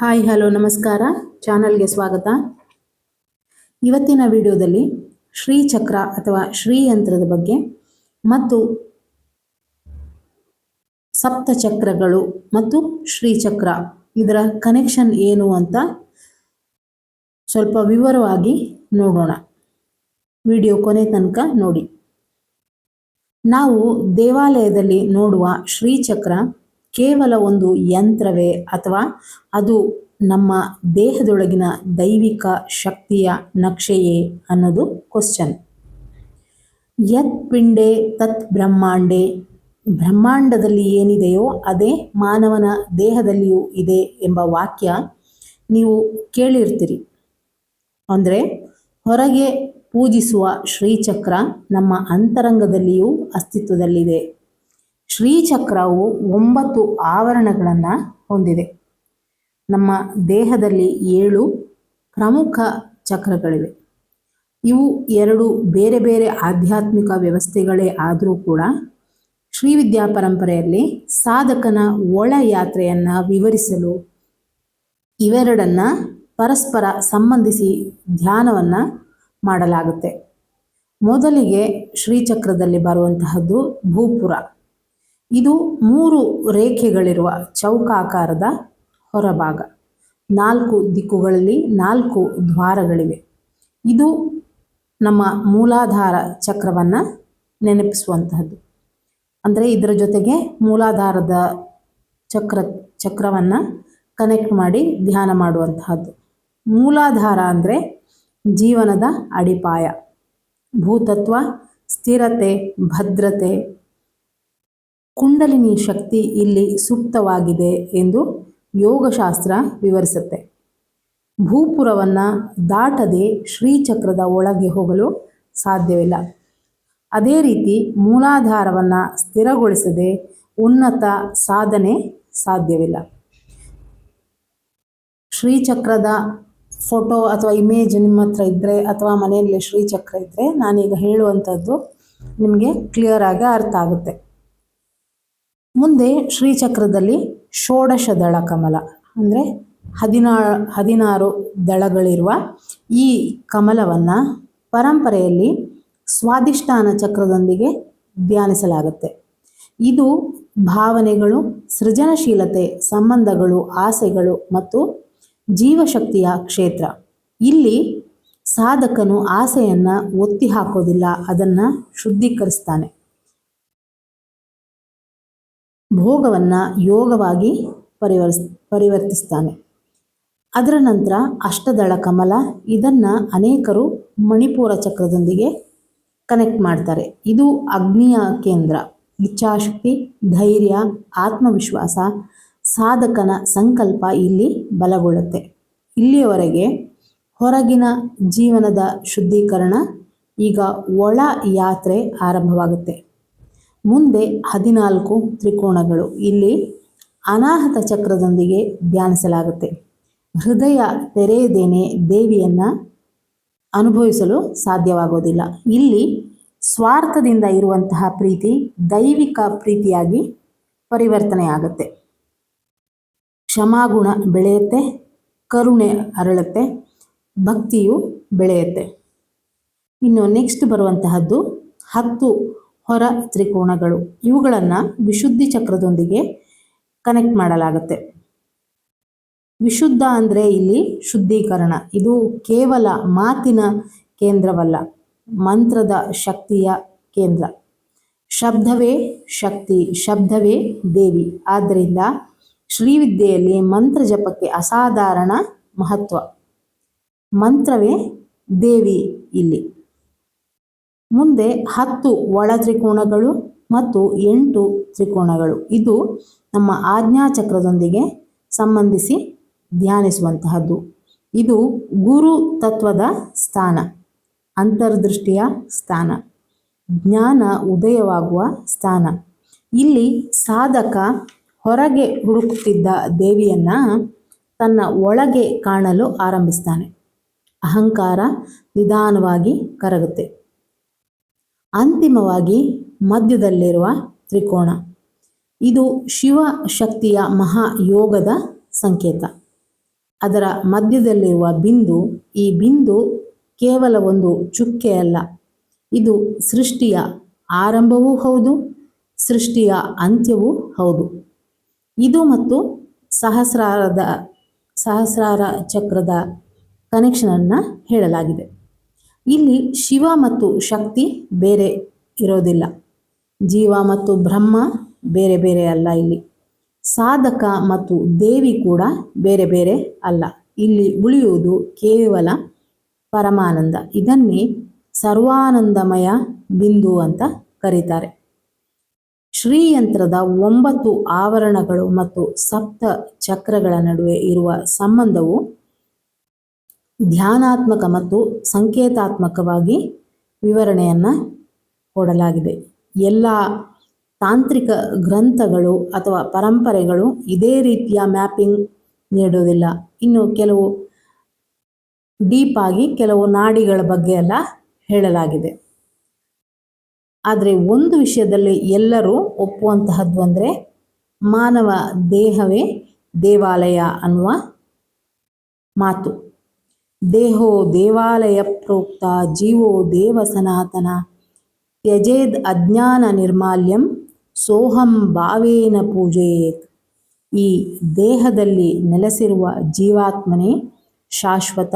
Hi hello ನಮಸ್ಕಾರ, ಚಾನಲ್ಗೆ ಸ್ವಾಗತ. ಇವತ್ತಿನ ವಿಡಿಯೋದಲ್ಲಿ ಶ್ರೀಚಕ್ರ ಅಥವಾ ಶ್ರೀಯಂತ್ರದ ಬಗ್ಗೆ ಮತ್ತು ಸಪ್ತಚಕ್ರಗಳು ಮತ್ತು ಶ್ರೀಚಕ್ರ ಇದರ ಕನೆಕ್ಷನ್ ಏನು ಅಂತ ಸ್ವಲ್ಪ ವಿವರವಾಗಿ ನೋಡೋಣ. ವಿಡಿಯೋ ಕೊನೆ ತನಕ ನೋಡಿ. ನಾವು ದೇವಾಲಯದಲ್ಲಿ ನೋಡುವ ಶ್ರೀಚಕ್ರ ಕೇವಲ ಒಂದು ಯಂತ್ರವೇ ಅಥವಾ ಅದು ನಮ್ಮ ದೇಹದೊಳಗಿನ ದೈವಿಕ ಶಕ್ತಿಯ ನಕ್ಷೆಯೇ ಅನ್ನೋದು ಕ್ವಶನ್. ಯತ್ ಪಿಂಡೆ ತತ್ ಬ್ರಹ್ಮಾಂಡೆ, ಬ್ರಹ್ಮಾಂಡದಲ್ಲಿ ಏನಿದೆಯೋ ಅದೇ ಮಾನವನ ದೇಹದಲ್ಲಿಯೂ ಇದೆ ಎಂಬ ವಾಕ್ಯ ನೀವು ಕೇಳಿರ್ತೀರಿ. ಅಂದರೆ ಹೊರಗೆ ಪೂಜಿಸುವ ಶ್ರೀಚಕ್ರ ನಮ್ಮ ಅಂತರಂಗದಲ್ಲಿಯೂ ಅಸ್ತಿತ್ವದಲ್ಲಿದೆ. ಶ್ರೀಚಕ್ರವು 9 ಆವರಣಗಳನ್ನು ಹೊಂದಿದೆ. ನಮ್ಮ ದೇಹದಲ್ಲಿ 7 ಪ್ರಮುಖ ಚಕ್ರಗಳಿವೆ. ಇವು 2 ಬೇರೆ ಬೇರೆ ಆಧ್ಯಾತ್ಮಿಕ ವ್ಯವಸ್ಥೆಗಳೇ ಆದರೂ ಕೂಡ ಶ್ರೀವಿದ್ಯಾ ಪರಂಪರೆಯಲ್ಲಿ ಸಾಧಕನ ಒಳ ಯಾತ್ರೆಯನ್ನು ವಿವರಿಸಲು ಇವೆರಡನ್ನು ಪರಸ್ಪರ ಸಂಬಂಧಿಸಿ ಧ್ಯಾನವನ್ನು ಮಾಡಲಾಗುತ್ತೆ. ಮೊದಲಿಗೆ ಶ್ರೀಚಕ್ರದಲ್ಲಿ ಬರುವಂತಹದ್ದು ಭೂಪುರ. ಇದು 3 ರೇಖೆಗಳಿರುವ ಚೌಕಾಕಾರದ ಹೊರಭಾಗ. 4 ದಿಕ್ಕುಗಳಲ್ಲಿ 4 ದ್ವಾರಗಳಿವೆ. ಇದು ನಮ್ಮ ಮೂಲಾಧಾರ ಚಕ್ರವನ್ನು ನೆನಪಿಸುವಂತಹದ್ದು. ಅಂದರೆ ಇದರ ಜೊತೆಗೆ ಮೂಲಾಧಾರದ ಚಕ್ರವನ್ನು ಕನೆಕ್ಟ್ ಮಾಡಿ ಧ್ಯಾನ ಮಾಡುವಂತಹದ್ದು. ಮೂಲಾಧಾರ ಅಂದರೆ ಜೀವನದ ಅಡಿಪಾಯ, ಭೂತತ್ವ, ಸ್ಥಿರತೆ, ಭದ್ರತೆ, ಕುಂಡಲಿನಿ ಶಕ್ತಿ ಇಲ್ಲಿ ಸುಪ್ತವಾಗಿದೆ ಎಂದು ಯೋಗಶಾಸ್ತ್ರ ವಿವರಿಸುತ್ತೆ. ಭೂಪುರವನ್ನು ದಾಟದೆ ಶ್ರೀಚಕ್ರದ ಒಳಗೆ ಹೋಗಲು ಸಾಧ್ಯವಿಲ್ಲ. ಅದೇ ರೀತಿ ಮೂಲಾಧಾರವನ್ನು ಸ್ಥಿರಗೊಳಿಸದೆ ಉನ್ನತ ಸಾಧನೆ ಸಾಧ್ಯವಿಲ್ಲ. ಶ್ರೀಚಕ್ರದ ಫೋಟೋ ಅಥವಾ ಇಮೇಜ್ ನಿಮ್ಮ ಹತ್ರ ಇದ್ದರೆ ಅಥವಾ ಮನೆಯಲ್ಲಿ ಶ್ರೀಚಕ್ರ ಇದ್ದರೆ ನಾನೀಗ ಹೇಳುವಂಥದ್ದು ನಿಮಗೆ ಕ್ಲಿಯರ್ ಆಗಿ ಅರ್ಥ ಆಗುತ್ತೆ. ಮುಂದೆ ಶ್ರೀಚಕ್ರದಲ್ಲಿ ಷೋಡಶ ದಳ ಕಮಲ ಅಂದರೆ 16 ದಳಗಳಿರುವ ಈ ಕಮಲವನ್ನು ಪರಂಪರೆಯಲ್ಲಿ ಸ್ವಾಧಿಷ್ಠಾನ ಚಕ್ರದೊಂದಿಗೆ ಧ್ಯಾನಿಸಲಾಗುತ್ತೆ. ಇದು ಭಾವನೆಗಳು, ಸೃಜನಶೀಲತೆ, ಸಂಬಂಧಗಳು, ಆಸೆಗಳು ಮತ್ತು ಜೀವಶಕ್ತಿಯ ಕ್ಷೇತ್ರ. ಇಲ್ಲಿ ಸಾಧಕನು ಆಸೆಯನ್ನು ಒತ್ತಿ ಹಾಕೋದಿಲ್ಲ, ಅದನ್ನು ಶುದ್ಧೀಕರಿಸ್ತಾನೆ. ಭೋಗವನ್ನು ಯೋಗವಾಗಿ ಪರಿವರ್ತಿಸ್ತಾನೆ. ಅದರ ನಂತರ ಅಷ್ಟದಳ ಕಮಲ. ಇದನ್ನು ಅನೇಕರು ಮಣಿಪುರ ಚಕ್ರದೊಂದಿಗೆ ಕನೆಕ್ಟ್ ಮಾಡ್ತಾರೆ. ಇದು ಅಗ್ನಿಯ ಕೇಂದ್ರ. ಇಚ್ಛಾಶಕ್ತಿ, ಧೈರ್ಯ, ಆತ್ಮವಿಶ್ವಾಸ, ಸಾಧಕನ ಸಂಕಲ್ಪ ಇಲ್ಲಿ ಬಲಗೊಳ್ಳುತ್ತೆ. ಇಲ್ಲಿಯವರೆಗೆ ಹೊರಗಿನ ಜೀವನದ ಶುದ್ಧೀಕರಣ. ಈಗ ಒಳ ಯಾತ್ರೆ ಆರಂಭವಾಗುತ್ತೆ. ಮುಂದೆ 14 ತ್ರಿಕೋಣಗಳು. ಇಲ್ಲಿ ಅನಾಹತ ಚಕ್ರದೊಂದಿಗೆ ಧ್ಯಾನಿಸಲಾಗುತ್ತೆ. ಹೃದಯ ತೆರೆಯದೇನೆ ದೇವಿಯನ್ನು ಅನುಭವಿಸಲು ಸಾಧ್ಯವಾಗೋದಿಲ್ಲ. ಇಲ್ಲಿ ಸ್ವಾರ್ಥದಿಂದ ಇರುವಂತಹ ಪ್ರೀತಿ ದೈವಿಕ ಪ್ರೀತಿಯಾಗಿ ಪರಿವರ್ತನೆ ಆಗುತ್ತೆ. ಕ್ಷಮಾಗುಣ ಬೆಳೆಯುತ್ತೆ, ಕರುಣೆ ಅರಳುತ್ತೆ, ಭಕ್ತಿಯು ಬೆಳೆಯುತ್ತೆ. ಇನ್ನು ನೆಕ್ಸ್ಟ್ ಬರುವಂತಹದ್ದು 10 ಹೊರ ತ್ರಿಕೋಣಗಳು. ಇವುಗಳನ್ನು ವಿಶುದ್ಧಿ ಚಕ್ರದೊಂದಿಗೆ ಕನೆಕ್ಟ್ ಮಾಡಲಾಗುತ್ತೆ. ವಿಶುದ್ಧ ಅಂದರೆ ಇಲ್ಲಿ ಶುದ್ಧೀಕರಣ. ಇದು ಕೇವಲ ಮಾತಿನ ಕೇಂದ್ರವಲ್ಲ, ಮಂತ್ರದ ಶಕ್ತಿಯ ಕೇಂದ್ರ. ಶಬ್ದವೇ ಶಕ್ತಿ, ಶಬ್ದವೇ ದೇವಿ. ಆದ್ದರಿಂದ ಶ್ರೀವಿದ್ಯೆಯಲ್ಲಿ ಮಂತ್ರ ಜಪಕ್ಕೆ ಅಸಾಧಾರಣ ಮಹತ್ವ. ಮಂತ್ರವೇ ದೇವಿ ಇಲ್ಲಿ. ಮುಂದೆ 10 ಒಳ ತ್ರಿಕೋಣಗಳು ಮತ್ತು 8 ತ್ರಿಕೋಣಗಳು. ಇದು ನಮ್ಮ ಆಜ್ಞಾಚಕ್ರದೊಂದಿಗೆ ಸಂಬಂಧಿಸಿ ಧ್ಯಾನಿಸುವಂತಹದ್ದು. ಇದು ಗುರು ತತ್ವದ ಸ್ಥಾನ, ಅಂತರ್ದೃಷ್ಟಿಯ ಸ್ಥಾನ, ಜ್ಞಾನ ಉದಯವಾಗುವ ಸ್ಥಾನ. ಇಲ್ಲಿ ಸಾಧಕ ಹೊರಗೆ ಹುಡುಕುತ್ತಿದ್ದ ದೇವಿಯನ್ನು ತನ್ನ ಒಳಗೆ ಕಾಣಲು ಆರಂಭಿಸ್ತಾನೆ. ಅಹಂಕಾರ ನಿಧಾನವಾಗಿ ಕರಗುತ್ತೆ. ಅಂತಿಮವಾಗಿ ಮಧ್ಯದಲ್ಲಿರುವ ತ್ರಿಕೋಣ. ಇದು ಶಿವ ಶಕ್ತಿಯ ಮಹಾಯೋಗದ ಸಂಕೇತ. ಅದರ ಮಧ್ಯದಲ್ಲಿರುವ ಬಿಂದು, ಈ ಬಿಂದು ಕೇವಲ ಒಂದು ಚುಕ್ಕೆ ಅಲ್ಲ, ಇದು ಸೃಷ್ಟಿಯ ಆರಂಭವೂ ಹೌದು, ಸೃಷ್ಟಿಯ ಅಂತ್ಯವೂ ಹೌದು. ಇದು ಮತ್ತು ಸಹಸ್ರಾರ ಚಕ್ರದ ಕನೆಕ್ಷನನ್ನು ಹೇಳಲಾಗಿದೆ. ಇಲ್ಲಿ ಶಿವ ಮತ್ತು ಶಕ್ತಿ ಬೇರೆ ಇರೋದಿಲ್ಲ, ಜೀವ ಮತ್ತು ಬ್ರಹ್ಮ ಬೇರೆ ಬೇರೆ ಅಲ್ಲ, ಇಲ್ಲಿ ಸಾಧಕ ಮತ್ತು ದೇವಿ ಕೂಡ ಬೇರೆ ಬೇರೆ ಅಲ್ಲ. ಇಲ್ಲಿ ಉಳಿಯುವುದು ಕೇವಲ ಪರಮಾನಂದ. ಇದನ್ನೇ ಸರ್ವಾನಂದಮಯ ಬಿಂದು ಅಂತ ಕರೀತಾರೆ. ಶ್ರೀಯಂತ್ರದ 9 ಆವರಣಗಳು ಮತ್ತು ಸಪ್ತ ಚಕ್ರಗಳ ನಡುವೆ ಇರುವ ಸಂಬಂಧವು ಧ್ಯಾನಾತ್ಮಕ ಮತ್ತು ಸಂಕೇತಾತ್ಮಕವಾಗಿ ವಿವರಣೆಯನ್ನು ಕೊಡಲಾಗಿದೆ. ಎಲ್ಲ ತಾಂತ್ರಿಕ ಗ್ರಂಥಗಳು ಅಥವಾ ಪರಂಪರೆಗಳು ಇದೇ ರೀತಿಯ ಮ್ಯಾಪಿಂಗ್ ನೀಡೋದಿಲ್ಲ. ಇನ್ನು ಕೆಲವು ಡೀಪ್ ಆಗಿ ಕೆಲವು ನಾಡಿಗಳ ಬಗ್ಗೆ ಎಲ್ಲ ಹೇಳಲಾಗಿದೆ. ಆದರೆ ಒಂದು ವಿಷಯದಲ್ಲಿ ಎಲ್ಲರೂ ಒಪ್ಪುವಂತಹದ್ದು ಅಂದರೆ ಮಾನವ ದೇಹವೇ ದೇವಾಲಯ ಅನ್ನುವ ಮಾತು. ದೇಹೋ ದೇವಾಲಯ ಪ್ರೋಕ್ತ ಜೀವೋ ದೇವ ಸನಾತನ ತ್ಯಜೇದ್ ಅಜ್ಞಾನ ನಿರ್ಮಾಲ್ಯಂ ಸೋಹಂ ಭಾವೇನ ಪೂಜೆಯೇತ್. ಈ ದೇಹದಲ್ಲಿ ನೆಲೆಸಿರುವ ಜೀವಾತ್ಮನೇ ಶಾಶ್ವತ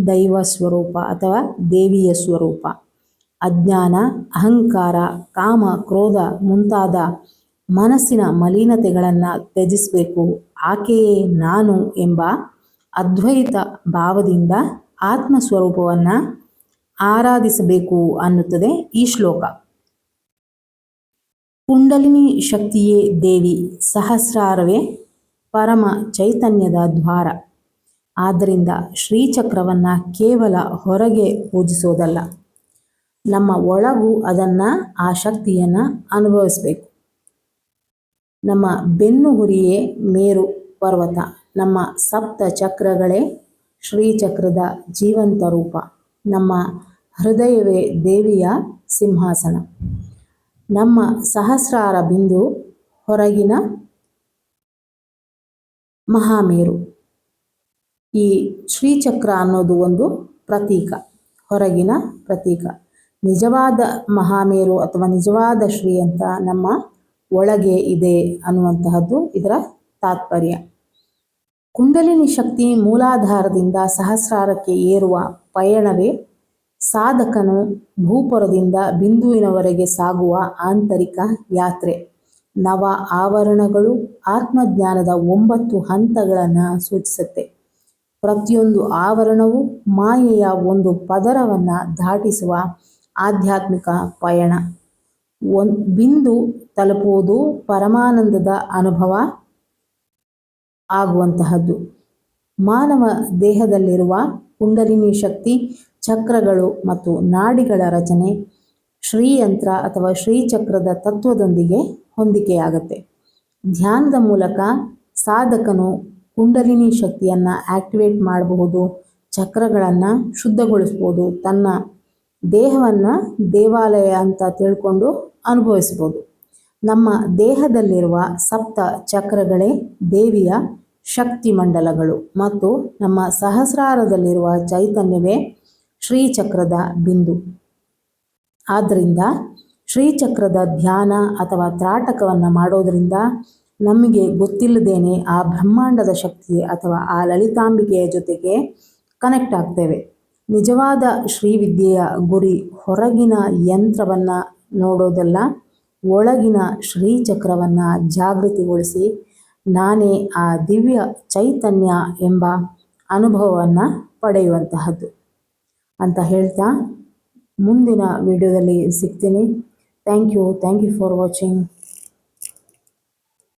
ದೈವ ಸ್ವರೂಪ ಅಥವಾ ದೇವಿಯ ಸ್ವರೂಪ. ಅಜ್ಞಾನ, ಅಹಂಕಾರ, ಕಾಮ, ಕ್ರೋಧ ಮುಂತಾದ ಮನಸ್ಸಿನ ಮಲಿನತೆಗಳನ್ನು ತ್ಯಜಿಸಬೇಕು. ಆಕೆಯೇ ನಾನು ಎಂಬ ಅದ್ವೈತ ಭಾವದಿಂದ ಆತ್ಮಸ್ವರೂಪವನ್ನು ಆರಾಧಿಸಬೇಕು ಅನ್ನುತ್ತದೆ ಈ ಶ್ಲೋಕ. ಕುಂಡಲಿನಿ ಶಕ್ತಿಯೇ ದೇವಿ, ಸಹಸ್ರಾರವೇ ಪರಮ ಚೈತನ್ಯದ ದ್ವಾರ. ಆದ್ದರಿಂದ ಶ್ರೀಚಕ್ರವನ್ನು ಕೇವಲ ಹೊರಗೆ ಪೂಜಿಸೋದಲ್ಲ, ನಮ್ಮ ಒಳಗೂ ಆ ಶಕ್ತಿಯನ್ನು ಅನುಭವಿಸಬೇಕು. ನಮ್ಮ ಬೆನ್ನುಹುರಿಯೇ ಮೇರು ಪರ್ವತ, ನಮ್ಮ ಸಪ್ತ ಚಕ್ರಗಳೇ ಶ್ರೀಚಕ್ರದ ಜೀವಂತ ರೂಪ, ನಮ್ಮ ಹೃದಯವೇ ದೇವಿಯ ಸಿಂಹಾಸನ, ನಮ್ಮ ಸಹಸ್ರಾರ ಬಿಂದು ಹೊರಗಿನ ಮಹಾಮೇರು. ಈ ಶ್ರೀಚಕ್ರ ಅನ್ನೋದು ಒಂದು ಪ್ರತೀಕ, ಹೊರಗಿನ ಪ್ರತೀಕ. ನಿಜವಾದ ಮಹಾಮೇರು ಅಥವಾ ನಿಜವಾದ ಶ್ರೀ ಅಂತ ನಮ್ಮ ಒಳಗೆ ಇದೆ ಅನ್ನುವಂತಹದ್ದು ಇದರ ತಾತ್ಪರ್ಯ. ಕುಂಡಲಿನಿ ಶಕ್ತಿ ಮೂಲಾಧಾರದಿಂದ ಸಹಸ್ರಾರಕ್ಕೆ ಏರುವ ಪಯಣವೇ ಸಾಧಕನು ಭೂಪುರದಿಂದ ಬಿಂದುವಿನವರೆಗೆ ಸಾಗುವ ಆಂತರಿಕ ಯಾತ್ರೆ. ನವ ಆವರಣಗಳು ಆತ್ಮಜ್ಞಾನದ 9 ಹಂತಗಳನ್ನು ಸೂಚಿಸುತ್ತೆ. ಪ್ರತಿಯೊಂದು ಆವರಣವು ಮಾಯೆಯ ಒಂದು ಪದರವನ್ನು ದಾಟಿಸುವ ಆಧ್ಯಾತ್ಮಿಕ ಪಯಣ. ಬಿಂದು ತಲುಪುವುದು ಪರಮಾನಂದದ ಅನುಭವ ಆಗುವಂತಹದ್ದು. ಮಾನವ ದೇಹದಲ್ಲಿರುವ ಕುಂಡಲಿನಿ ಶಕ್ತಿ ಚಕ್ರಗಳು ಮತ್ತು ನಾಡಿಗಳ ರಚನೆ ಶ್ರೀಯಂತ್ರ ಅಥವಾ ಶ್ರೀಚಕ್ರದ ತತ್ವದೊಂದಿಗೆ ಹೊಂದಿಕೆಯಾಗುತ್ತೆ. ಧ್ಯಾನದ ಮೂಲಕ ಸಾಧಕನು ಕುಂಡಲಿನಿ ಶಕ್ತಿಯನ್ನು ಆಕ್ಟಿವೇಟ್ ಮಾಡಬಹುದು, ಚಕ್ರಗಳನ್ನು ಶುದ್ಧಗೊಳಿಸ್ಬೋದು, ತನ್ನ ದೇಹವನ್ನು ದೇವಾಲಯ ಅಂತ ತಿಳ್ಕೊಂಡು ಅನುಭವಿಸ್ಬೋದು. ನಮ್ಮ ದೇಹದಲ್ಲಿರುವ ಸಪ್ತ ಚಕ್ರಗಳೇ ದೇವಿಯ ಶಕ್ತಿ ಮಂಡಲಗಳು ಮತ್ತು ನಮ್ಮ ಸಹಸ್ರಾರದಲ್ಲಿರುವ ಚೈತನ್ಯವೇ ಶ್ರೀಚಕ್ರದ ಬಿಂದು. ಆದ್ದರಿಂದ ಶ್ರೀಚಕ್ರದ ಧ್ಯಾನ ಅಥವಾ ತ್ರಾಟಕವನ್ನು ಮಾಡೋದರಿಂದ ನಮಗೆ ಗೊತ್ತಿಲ್ಲದೇನೆ ಆ ಬ್ರಹ್ಮಾಂಡದ ಶಕ್ತಿ ಅಥವಾ ಆ ಲಲಿತಾಂಬಿಕೆಯ ಜೊತೆಗೆ ಕನೆಕ್ಟ್ ಆಗ್ತೇವೆ. ನಿಜವಾದ ಶ್ರೀವಿದ್ಯೆಯ ಗುರಿ ಹೊರಗಿನ ಯಂತ್ರವನ್ನು ನೋಡೋದಲ್ಲ, ಒಳಗಿನ ಶ್ರೀಚಕ್ರವನ್ನು ಜಾಗೃತಿಗೊಳಿಸಿ ನಾನೇ ಆ ದಿವ್ಯ ಚೈತನ್ಯ ಎಂಬ ಅನುಭವವನ್ನು ಪಡೆಯುವಂತಹದ್ದು ಅಂತ ಹೇಳ್ತಾ ಮುಂದಿನ ವಿಡಿಯೋದಲ್ಲಿ ಸಿಗ್ತೀನಿ. Thank you for watching.